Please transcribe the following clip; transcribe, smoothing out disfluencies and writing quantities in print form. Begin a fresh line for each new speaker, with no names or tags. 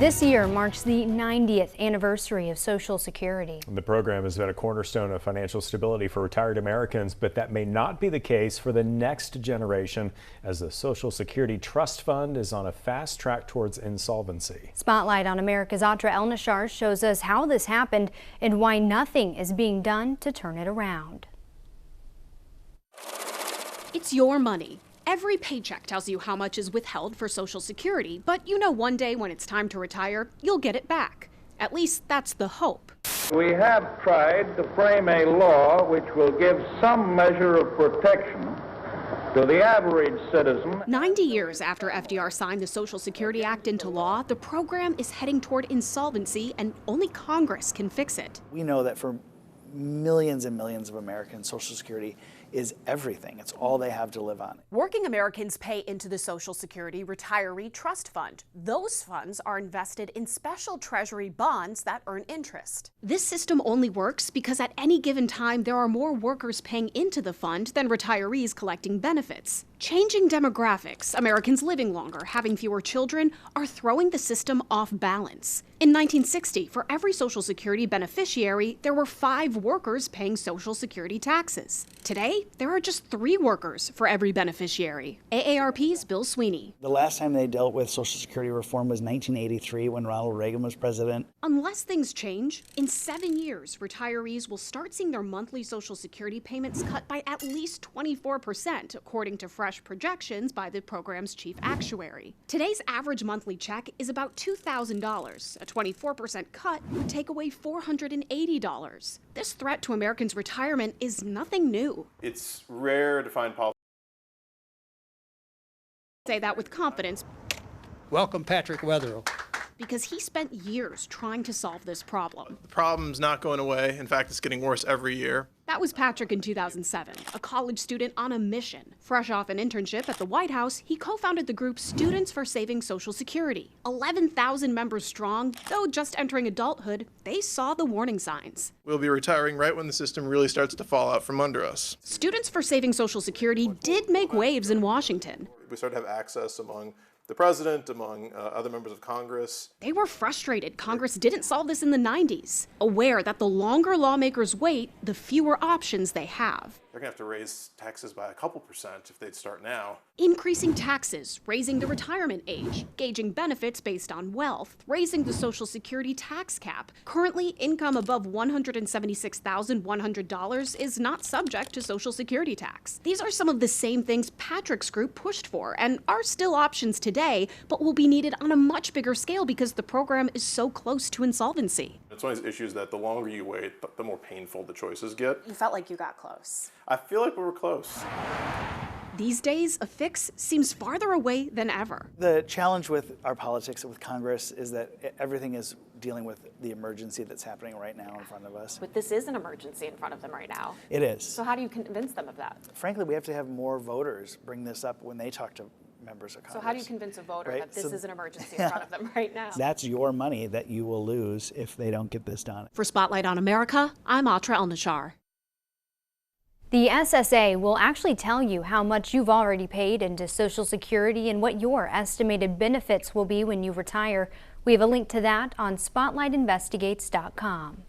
This year marks the 90th anniversary of Social Security.
The program has been a cornerstone of financial stability for retired Americans, but that may not be the case for the next generation, as the Social Security Trust Fund is on a fast track towards insolvency.
Spotlight on America's Atra El-Nashar shows us how this happened and why nothing is being done to turn it around.
It's your money. Every paycheck tells you how much is withheld for Social Security, but you know one day when it's time to retire, you'll get it back. At least that's the hope.
We have tried to frame a law which will give some measure of protection to the average citizen.
90 years after FDR signed the Social Security Act into law, the program is heading toward insolvency, and only Congress can fix it.
We know that for millions and millions of Americans, Social Security is everything. It's all they have to live on.
Working Americans pay into the Social Security Retiree Trust Fund. Those funds are invested in special Treasury bonds that earn interest. This system only works because at any given time there are more workers paying into the fund than retirees collecting benefits. Changing demographics, Americans living longer, having fewer children, are throwing the system off balance. In 1960, for every Social Security beneficiary, there were 5 workers paying Social Security taxes. Today, there are just 3 workers for every beneficiary. AARP's Bill Sweeney.
The last time they dealt with Social Security reform was 1983 when Ronald Reagan was president.
Unless things change, in 7 years, retirees will start seeing their monthly Social Security payments cut by at least 24%, according to fresh projections by the program's chief actuary. Today's average monthly check is about $2,000. A 24% cut would take away $480. This threat to Americans' retirement is nothing new.
It's rare to find policy.
Say that with confidence.
Welcome, Patrick Wetherill.
Because he spent years trying to solve this problem.
The problem's not going away. In fact, it's getting worse every year.
That was Patrick in 2007, a college student on a mission. Fresh off an internship at the White House, he co-founded the group Students for Saving Social Security. 11,000 members strong, though just entering adulthood, they saw the warning signs.
We'll be retiring right when the system really starts to fall out from under us.
Students for Saving Social Security did make waves in Washington.
We started to have access among the president, among other members of Congress.
They were frustrated Congress didn't solve this in the 90s, aware that the longer lawmakers wait, the fewer options they have.
They're going to have to raise taxes by a couple percent if they'd start now.
Increasing taxes, raising the retirement age, gauging benefits based on wealth, raising the Social Security tax cap. Currently, income above $176,100 is not subject to Social Security tax. These are some of the same things Patrick's group pushed for and are still options today, but will be needed on a much bigger scale because the program is so close to insolvency.
It's one of these issues that the longer you wait, the more painful the choices get.
You felt like you got close.
I feel like we were close.
These days, a fix seems farther away than ever.
The challenge with our politics with Congress is that everything is dealing with the emergency that's happening right now in front of us.
But this is an emergency in front of them right now.
It is.
So how do you convince them of that?
Frankly, we have to have more voters bring this up when they talk to members of Congress.
So how do you convince a voter that this is an emergency in front of them right now?
That's your money that you will lose if they don't get this done.
For Spotlight on America, I'm Atra El-Nashar.
The SSA will actually tell you how much you've already paid into Social Security and what your estimated benefits will be when you retire. We have a link to that on spotlightinvestigates.com.